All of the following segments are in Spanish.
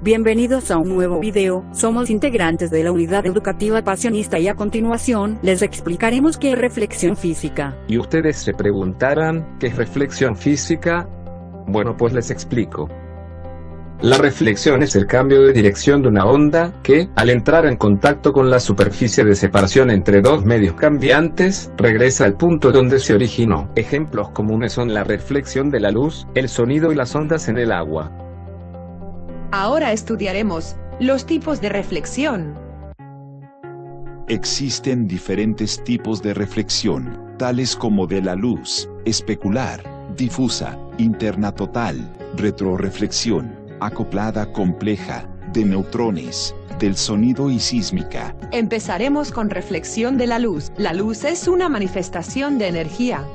Bienvenidos a un nuevo video, somos integrantes de la unidad educativa Pasionista y a continuación les explicaremos qué es reflexión física. Y ustedes se preguntarán, ¿qué es reflexión física? Bueno, pues les explico. La reflexión es el cambio de dirección de una onda que, al entrar en contacto con la superficie de separación entre dos medios cambiantes, regresa al punto donde se originó. Ejemplos comunes son la reflexión de la luz, el sonido y las ondas en el agua. Ahora estudiaremos los tipos de reflexión. Existen diferentes tipos de reflexión, tales como de la luz, especular, difusa, interna total, retroreflexión, acoplada compleja, de neutrones, del sonido y sísmica. Empezaremos con reflexión de la luz. La luz es una manifestación de energía.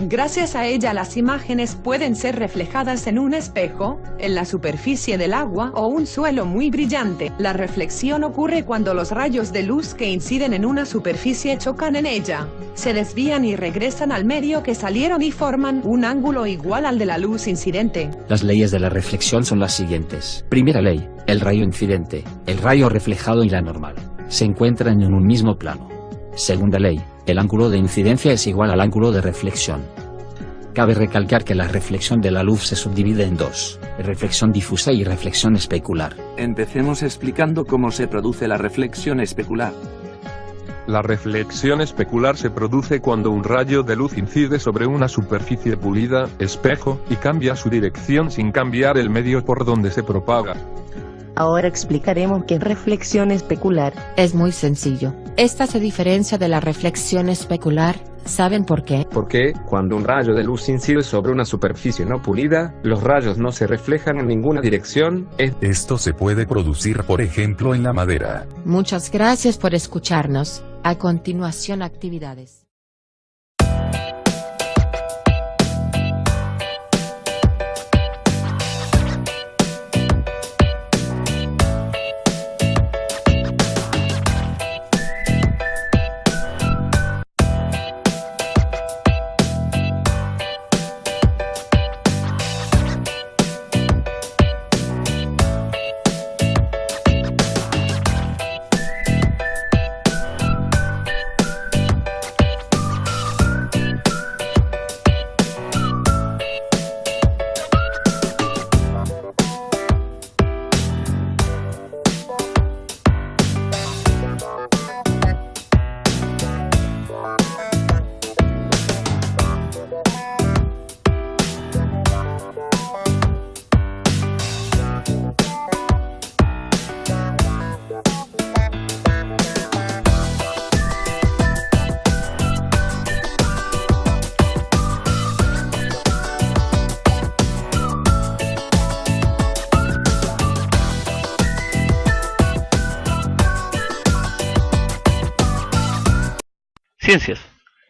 Gracias a ella las imágenes pueden ser reflejadas en un espejo, en la superficie del agua o un suelo muy brillante. La reflexión ocurre cuando los rayos de luz que inciden en una superficie chocan en ella, se desvían y regresan al medio que salieron y forman un ángulo igual al de la luz incidente. Las leyes de la reflexión son las siguientes. Primera ley, el rayo incidente, el rayo reflejado y la normal se encuentran en un mismo plano. Segunda ley, el ángulo de incidencia es igual al ángulo de reflexión. Cabe recalcar que la reflexión de la luz se subdivide en dos, reflexión difusa y reflexión especular. Empecemos explicando cómo se produce la reflexión especular. La reflexión especular se produce cuando un rayo de luz incide sobre una superficie pulida, espejo, y cambia su dirección sin cambiar el medio por donde se propaga. Ahora explicaremos qué es reflexión especular. Es muy sencillo. Esta se diferencia de la reflexión especular. ¿Saben por qué? Porque, cuando un rayo de luz incide sobre una superficie no pulida, los rayos no se reflejan en ninguna dirección. Esto se puede producir, por ejemplo, en la madera. Muchas gracias por escucharnos. A continuación, actividades. Ciencias,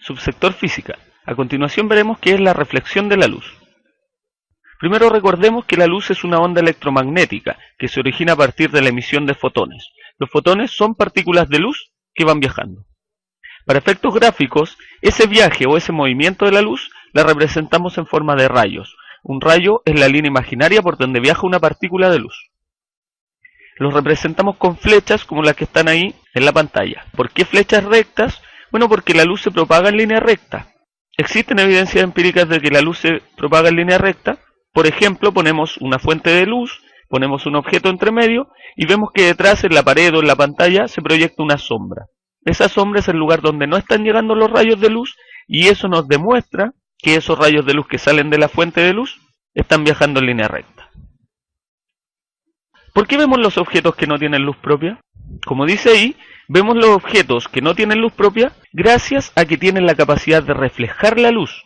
subsector física. A continuación veremos qué es la reflexión de la luz. Primero recordemos que la luz es una onda electromagnética que se origina a partir de la emisión de fotones. Los fotones son partículas de luz que van viajando. Para efectos gráficos, ese viaje o ese movimiento de la luz la representamos en forma de rayos. Un rayo es la línea imaginaria por donde viaja una partícula de luz. Los representamos con flechas como las que están ahí en la pantalla. ¿Por qué flechas rectas? Bueno, porque la luz se propaga en línea recta. Existen evidencias empíricas de que la luz se propaga en línea recta. Por ejemplo, ponemos una fuente de luz, ponemos un objeto entre medio y vemos que detrás en la pared o en la pantalla se proyecta una sombra. Esa sombra es el lugar donde no están llegando los rayos de luz y eso nos demuestra que esos rayos de luz que salen de la fuente de luz están viajando en línea recta. ¿Por qué vemos los objetos que no tienen luz propia? Como dice ahí, vemos los objetos que no tienen luz propia gracias a que tienen la capacidad de reflejar la luz.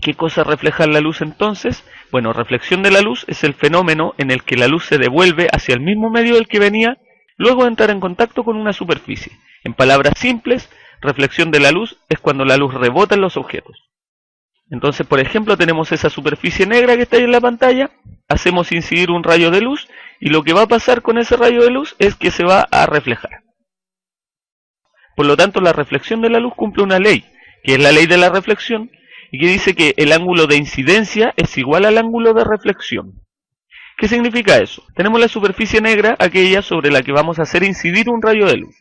¿Qué cosa es reflejar la luz entonces? Bueno, reflexión de la luz es el fenómeno en el que la luz se devuelve hacia el mismo medio del que venía luego de entrar en contacto con una superficie. En palabras simples, reflexión de la luz es cuando la luz rebota en los objetos. Entonces, por ejemplo, tenemos esa superficie negra que está ahí en la pantalla, hacemos incidir un rayo de luz y lo que va a pasar con ese rayo de luz es que se va a reflejar. Por lo tanto, la reflexión de la luz cumple una ley, que es la ley de la reflexión, y que dice que el ángulo de incidencia es igual al ángulo de reflexión. ¿Qué significa eso? Tenemos la superficie negra, aquella sobre la que vamos a hacer incidir un rayo de luz.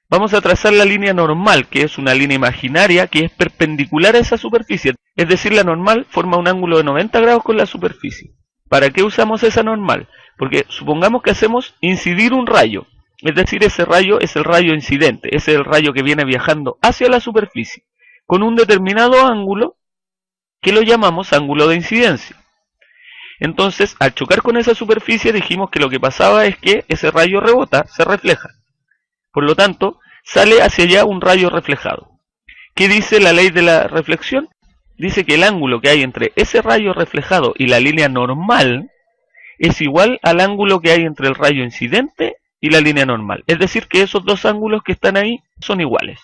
Vamos a trazar la línea normal, que es una línea imaginaria que es perpendicular a esa superficie. Es decir, la normal forma un ángulo de 90 grados con la superficie. ¿Para qué usamos esa normal? Porque supongamos que hacemos incidir un rayo. Es decir, ese rayo es el rayo incidente, es el rayo que viene viajando hacia la superficie, con un determinado ángulo que lo llamamos ángulo de incidencia. Entonces, al chocar con esa superficie dijimos que lo que pasaba es que ese rayo rebota, se refleja. Por lo tanto, sale hacia allá un rayo reflejado. ¿Qué dice la ley de la reflexión? Dice que el ángulo que hay entre ese rayo reflejado y la línea normal es igual al ángulo que hay entre el rayo incidente y la línea normal. Es decir, que esos dos ángulos que están ahí son iguales.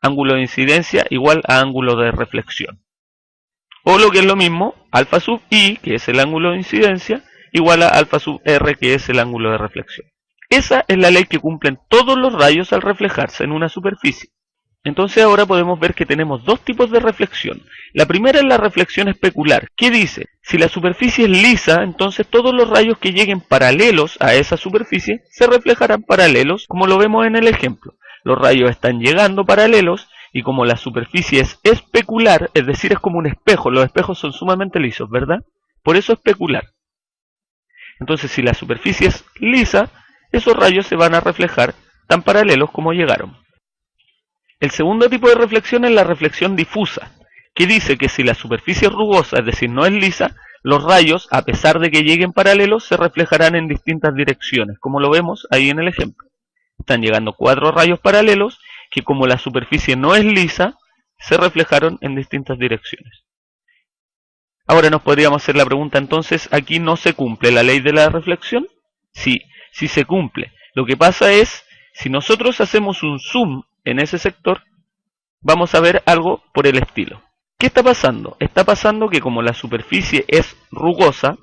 Ángulo de incidencia igual a ángulo de reflexión. O lo que es lo mismo, alfa sub i, que es el ángulo de incidencia, igual a alfa sub r, que es el ángulo de reflexión. Esa es la ley que cumplen todos los rayos al reflejarse en una superficie. Entonces ahora podemos ver que tenemos dos tipos de reflexión. La primera es la reflexión especular. ¿Qué dice? Si la superficie es lisa, entonces todos los rayos que lleguen paralelos a esa superficie se reflejarán paralelos, como lo vemos en el ejemplo. Los rayos están llegando paralelos y como la superficie es especular, es decir, es como un espejo. Los espejos son sumamente lisos, ¿verdad? Por eso especular. Entonces, si la superficie es lisa, esos rayos se van a reflejar tan paralelos como llegaron. El segundo tipo de reflexión es la reflexión difusa, que dice que si la superficie es rugosa, es decir, no es lisa, los rayos, a pesar de que lleguen paralelos, se reflejarán en distintas direcciones, como lo vemos ahí en el ejemplo. Están llegando 4 rayos paralelos que, como la superficie no es lisa, se reflejaron en distintas direcciones. Ahora nos podríamos hacer la pregunta, entonces, ¿aquí no se cumple la ley de la reflexión? Sí, sí se cumple. Lo que pasa es, si nosotros hacemos un zoom en ese sector, vamos a ver algo por el estilo. ¿Qué está pasando? Está pasando que como la superficie es rugosa,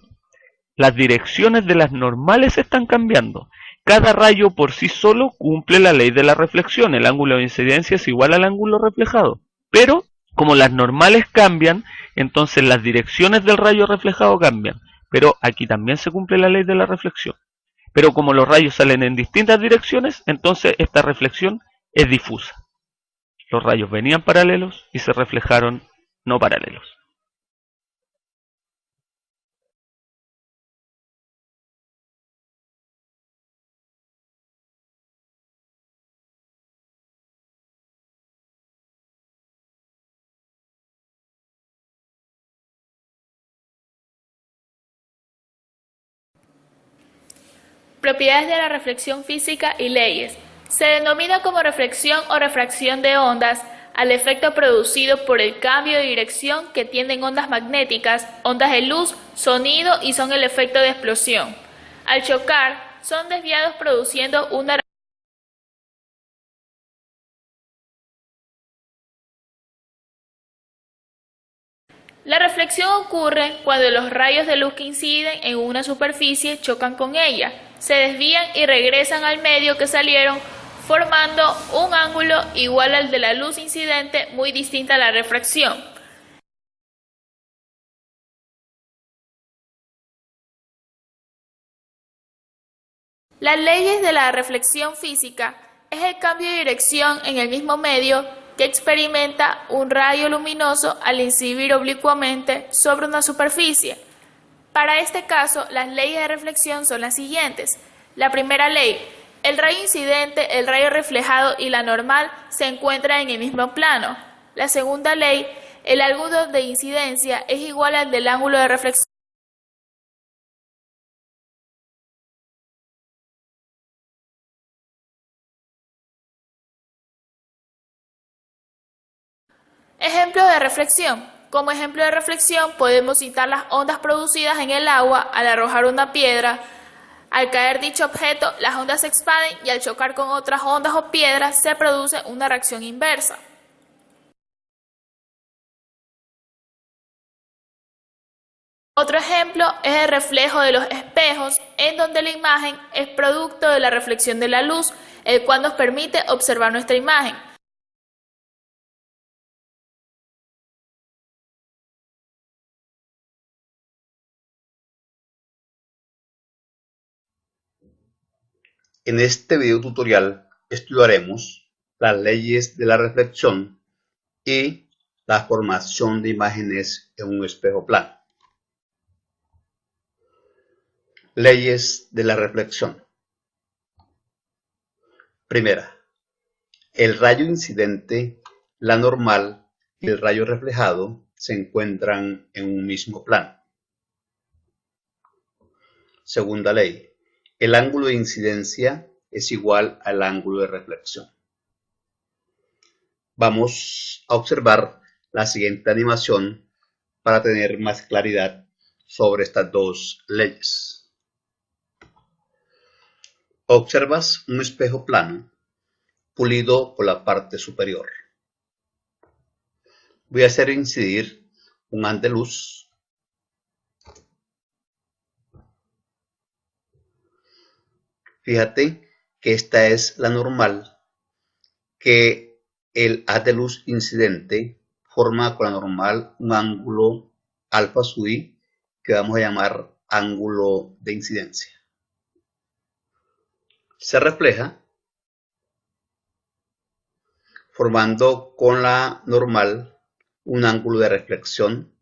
las direcciones de las normales están cambiando. Cada rayo por sí solo cumple la ley de la reflexión. El ángulo de incidencia es igual al ángulo reflejado. Pero como las normales cambian, entonces las direcciones del rayo reflejado cambian. Pero aquí también se cumple la ley de la reflexión. Pero como los rayos salen en distintas direcciones, entonces esta reflexión es difusa. Los rayos venían paralelos y se reflejaron no paralelos. Propiedades de la reflexión física y leyes. Se denomina como reflexión o refracción de ondas al efecto producido por el cambio de dirección que tienen ondas magnéticas, ondas de luz, sonido y son el efecto de explosión. Al chocar, son desviados produciendo una La reflexión ocurre cuando los rayos de luz que inciden en una superficie chocan con ella, se desvían y regresan al medio que salieron, formando un ángulo igual al de la luz incidente, muy distinta a la refracción. Las leyes de la reflexión física es el cambio de dirección en el mismo medio que experimenta un rayo luminoso al incidir oblicuamente sobre una superficie. Para este caso, las leyes de reflexión son las siguientes. La primera ley: el rayo incidente, el rayo reflejado y la normal se encuentran en el mismo plano. La segunda ley: el ángulo de incidencia es igual al del ángulo de reflexión. Ejemplos de reflexión. Como ejemplo de reflexión podemos citar las ondas producidas en el agua al arrojar una piedra. Al caer dicho objeto, las ondas se expanden y al chocar con otras ondas o piedras se produce una reacción inversa. Otro ejemplo es el reflejo de los espejos, en donde la imagen es producto de la reflexión de la luz, el cual nos permite observar nuestra imagen. En este video tutorial estudiaremos las leyes de la reflexión y la formación de imágenes en un espejo plano. Leyes de la reflexión. Primera, el rayo incidente, la normal y el rayo reflejado se encuentran en un mismo plano. Segunda ley, el ángulo de incidencia es igual al ángulo de reflexión. Vamos a observar la siguiente animación para tener más claridad sobre estas dos leyes. Observas un espejo plano pulido por la parte superior. Voy a hacer incidir un haz de luz Fíjate que esta es la normal, que el haz de luz incidente forma con la normal un ángulo alfa sub i que vamos a llamar ángulo de incidencia. Se refleja formando con la normal un ángulo de reflexión.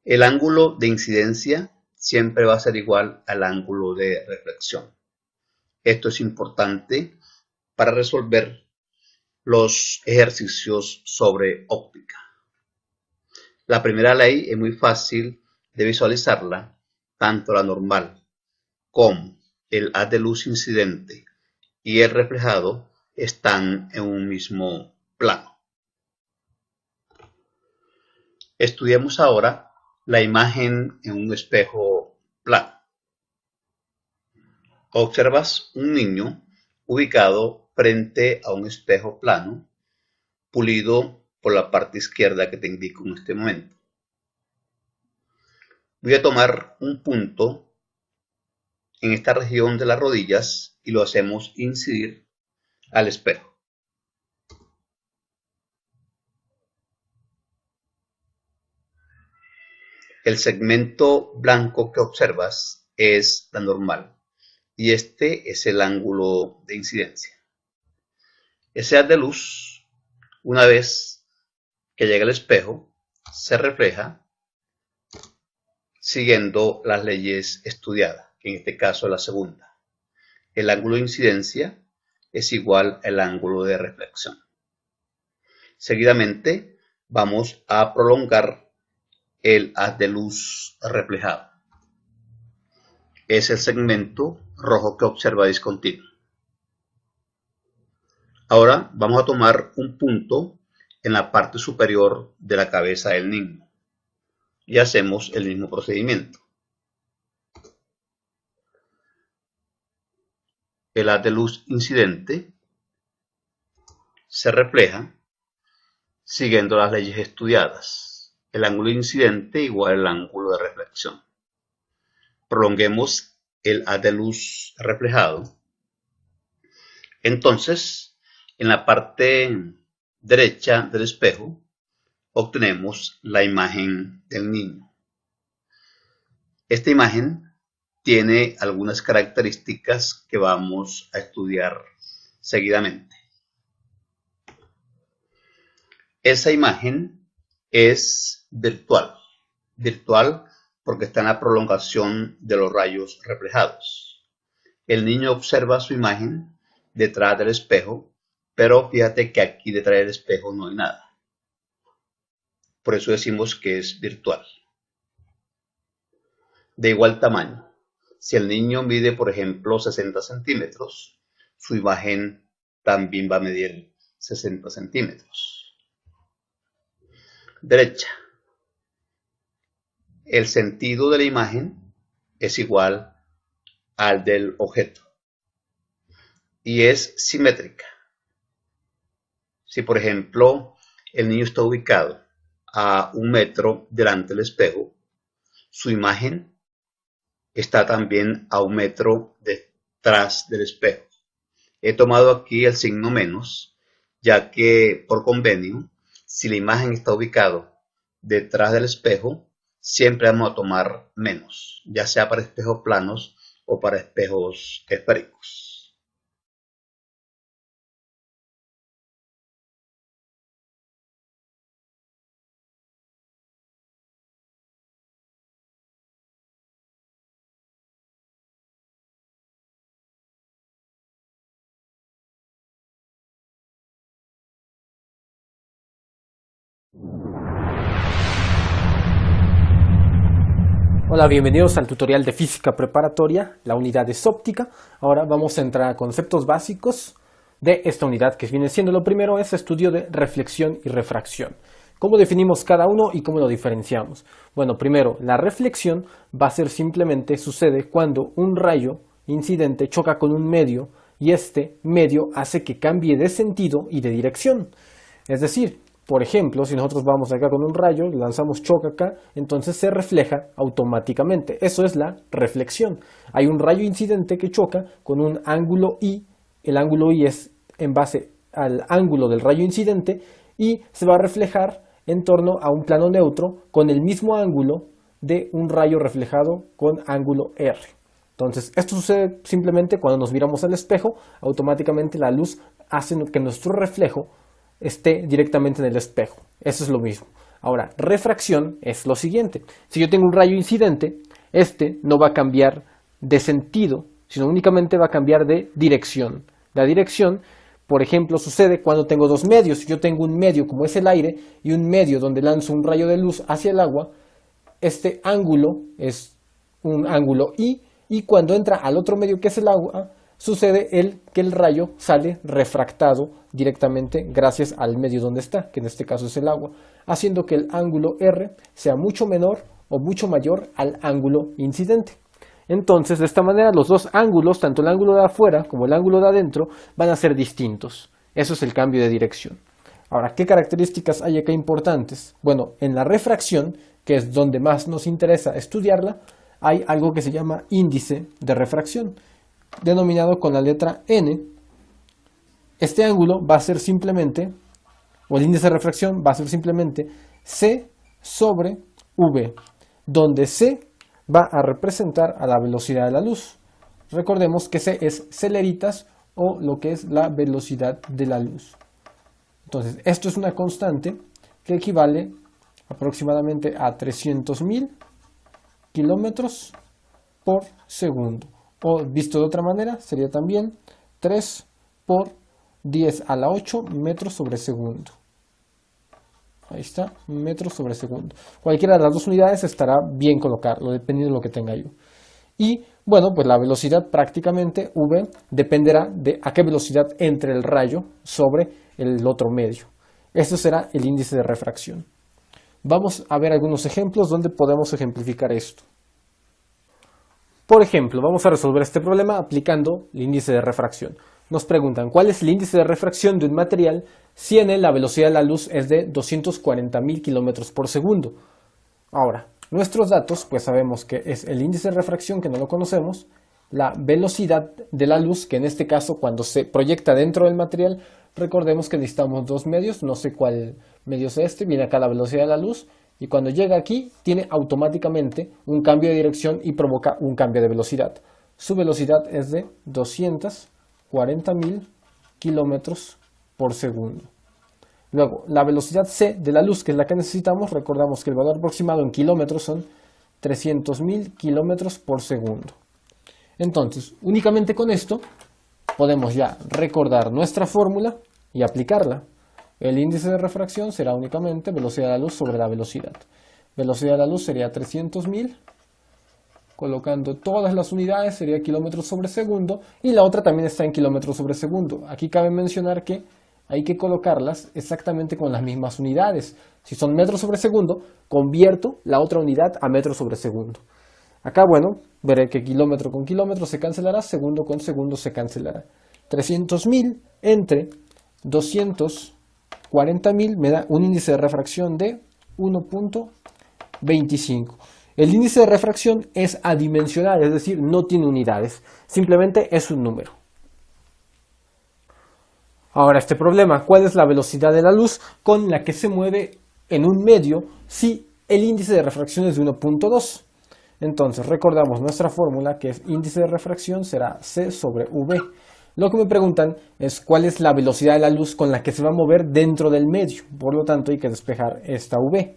El ángulo de incidencia siempre va a ser igual al ángulo de reflexión. Esto es importante para resolver los ejercicios sobre óptica. La primera ley es muy fácil de visualizarla, tanto la normal como el haz de luz incidente y el reflejado están en un mismo plano. Estudiemos ahora la imagen en un espejo plano. Observas un niño ubicado frente a un espejo plano, pulido por la parte izquierda que te indico en este momento. Voy a tomar un punto en esta región de las rodillas y lo hacemos incidir al espejo. El segmento blanco que observas es la normal y este es el ángulo de incidencia. Ese haz de luz, una vez que llega al espejo, se refleja siguiendo las leyes estudiadas, que en este caso es la segunda. El ángulo de incidencia es igual al ángulo de reflexión. Seguidamente vamos a prolongar el haz de luz reflejado. Es el segmento rojo que observa discontinuo. Ahora vamos a tomar un punto en la parte superior de la cabeza del niño y hacemos el mismo procedimiento. El haz de luz incidente se refleja siguiendo las leyes estudiadas. El ángulo incidente igual al ángulo de reflexión. Prolonguemos el haz de luz reflejado. Entonces, en la parte derecha del espejo, obtenemos la imagen del niño. Esta imagen tiene algunas características que vamos a estudiar seguidamente. Esa imagen es virtual porque está en la prolongación de los rayos reflejados. El niño observa su imagen detrás del espejo, pero fíjate que aquí detrás del espejo no hay nada. Por eso decimos que es virtual. De igual tamaño, si el niño mide, por ejemplo, 60 centímetros, su imagen también va a medir 60 centímetros. Derecha. El sentido de la imagen es igual al del objeto y es simétrica. Si por ejemplo el niño está ubicado a 1 metro delante del espejo, su imagen está también a 1 metro detrás del espejo. He tomado aquí el signo menos, ya que por convenio, si la imagen está ubicada detrás del espejo, siempre vamos a tomar menos, ya sea para espejos planos o para espejos esféricos. Hola, bienvenidos al tutorial de física preparatoria, la unidad es óptica. Ahora vamos a entrar a conceptos básicos de esta unidad, que viene siendo lo primero es estudio de reflexión y refracción. ¿Cómo definimos cada uno y cómo lo diferenciamos? Bueno, primero, la reflexión va a ser simplemente, sucede cuando un rayo incidente choca con un medio y este medio hace que cambie de sentido y de dirección. Es decir, por ejemplo, si nosotros vamos acá con un rayo, lanzamos choque acá, entonces se refleja automáticamente. Eso es la reflexión. Hay un rayo incidente que choca con un ángulo I. El ángulo I es en base al ángulo del rayo incidente y se va a reflejar en torno a un plano neutro con el mismo ángulo de un rayo reflejado con ángulo R. Entonces, esto sucede simplemente cuando nos miramos al espejo, automáticamente la luz hace que nuestro reflejo esté directamente en el espejo. Eso es lo mismo. Ahora, refracción es lo siguiente. Si yo tengo un rayo incidente, este no va a cambiar de sentido, sino únicamente va a cambiar de dirección. La dirección, por ejemplo, sucede cuando tengo dos medios. Si yo tengo un medio como es el aire y un medio donde lanzo un rayo de luz hacia el agua, este ángulo es un ángulo I, y cuando entra al otro medio que es el agua, sucede que el rayo sale refractado directamente gracias al medio donde está, que en este caso es el agua, haciendo que el ángulo R sea mucho menor o mucho mayor al ángulo incidente. Entonces, de esta manera, los dos ángulos, tanto el ángulo de afuera como el ángulo de adentro, van a ser distintos. Eso es el cambio de dirección. Ahora, ¿qué características hay acá importantes? Bueno, en la refracción, que es donde más nos interesa estudiarla, hay algo que se llama índice de refracción, denominado con la letra N. Este ángulo va a ser simplemente, o el índice de refracción va a ser simplemente C sobre V, donde C va a representar a la velocidad de la luz. Recordemos que C es celeritas o lo que es la velocidad de la luz. Entonces, esto es una constante que equivale aproximadamente a 300.000 kilómetros por segundo. O visto de otra manera, sería también 3 por 10 a la 8 metros sobre segundo. Ahí está, metros sobre segundo. Cualquiera de las dos unidades estará bien colocarlo, dependiendo de lo que tenga yo. Y bueno, pues la velocidad prácticamente V dependerá de a qué velocidad entre el rayo sobre el otro medio. Esto será el índice de refracción. Vamos a ver algunos ejemplos donde podemos ejemplificar esto. Por ejemplo, vamos a resolver este problema aplicando el índice de refracción. Nos preguntan, ¿cuál es el índice de refracción de un material si en él la velocidad de la luz es de 240.000 kilómetros por segundo? Ahora, nuestros datos, pues sabemos que es el índice de refracción, que no lo conocemos, la velocidad de la luz, que en este caso cuando se proyecta dentro del material, recordemos que necesitamos dos medios, no sé cuál medio es este, viene acá la velocidad de la luz, y cuando llega aquí tiene automáticamente un cambio de dirección y provoca un cambio de velocidad. Su velocidad es de 240.000 kilómetros por segundo. Luego, la velocidad C de la luz, que es la que necesitamos, recordamos que el valor aproximado en kilómetros son 300.000 kilómetros por segundo. Entonces, únicamente con esto podemos ya recordar nuestra fórmula y aplicarla. El índice de refracción será únicamente velocidad de la luz sobre la velocidad. Velocidad de la luz sería 300.000, colocando todas las unidades sería kilómetros sobre segundo, y la otra también está en kilómetros sobre segundo. Aquí cabe mencionar que hay que colocarlas exactamente con las mismas unidades. Si son metros sobre segundo, convierto la otra unidad a metros sobre segundo. Acá, bueno, veré que kilómetro con kilómetro se cancelará, segundo con segundo se cancelará. 300.000 entre 240.000 me da un índice de refracción de 1.25. El índice de refracción es adimensional, es decir, no tiene unidades, simplemente es un número. Ahora, este problema, ¿cuál es la velocidad de la luz con la que se mueve en un medio si el índice de refracción es de 1.2? Entonces recordamos nuestra fórmula, que es índice de refracción será C sobre V. Lo que me preguntan es cuál es la velocidad de la luz con la que se va a mover dentro del medio. Por lo tanto hay que despejar esta V.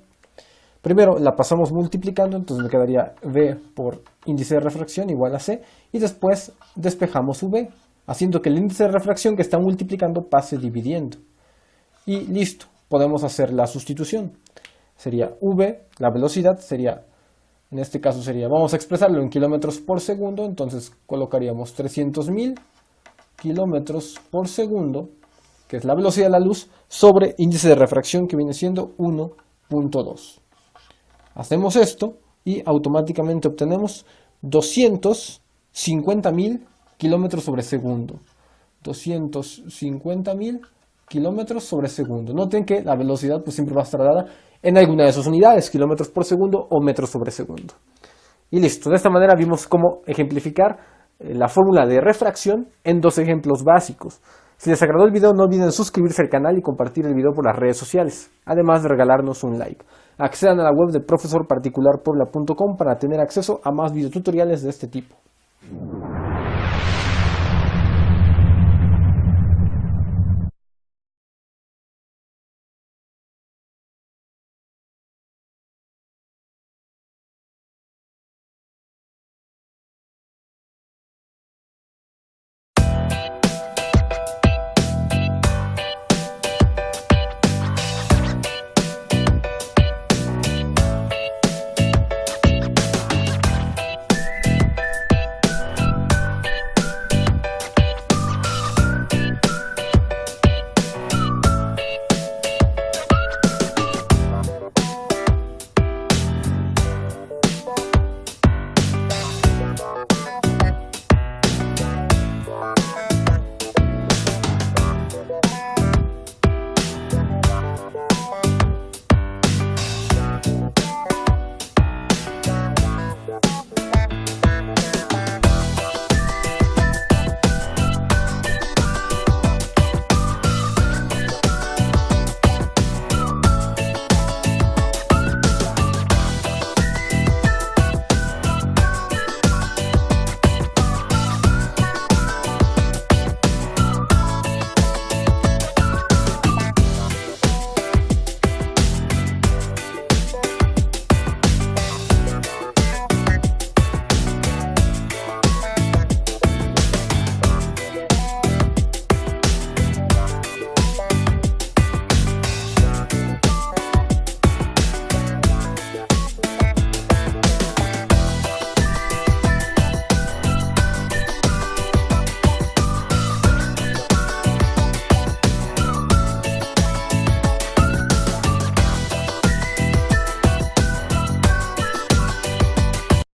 Primero la pasamos multiplicando, entonces me quedaría V por índice de refracción igual a C. Y después despejamos V, haciendo que el índice de refracción que está multiplicando pase dividiendo. Y listo, podemos hacer la sustitución. Sería V, la velocidad sería, en este caso sería, vamos a expresarlo en kilómetros por segundo, entonces colocaríamos 300.000 kilómetros por segundo, que es la velocidad de la luz, sobre índice de refracción, que viene siendo 1.2. Hacemos esto y automáticamente obtenemos 250.000 kilómetros sobre segundo. 250.000 kilómetros sobre segundo. Noten que la velocidad pues siempre va a estar dada en alguna de sus unidades, kilómetros por segundo o metros sobre segundo. Y listo, de esta manera vimos cómo ejemplificar la fórmula de refracción en dos ejemplos básicos. Si les agradó el video, no olviden suscribirse al canal y compartir el video por las redes sociales, además de regalarnos un like. Accedan a la web de profesorparticularpuebla.com para tener acceso a más videotutoriales de este tipo.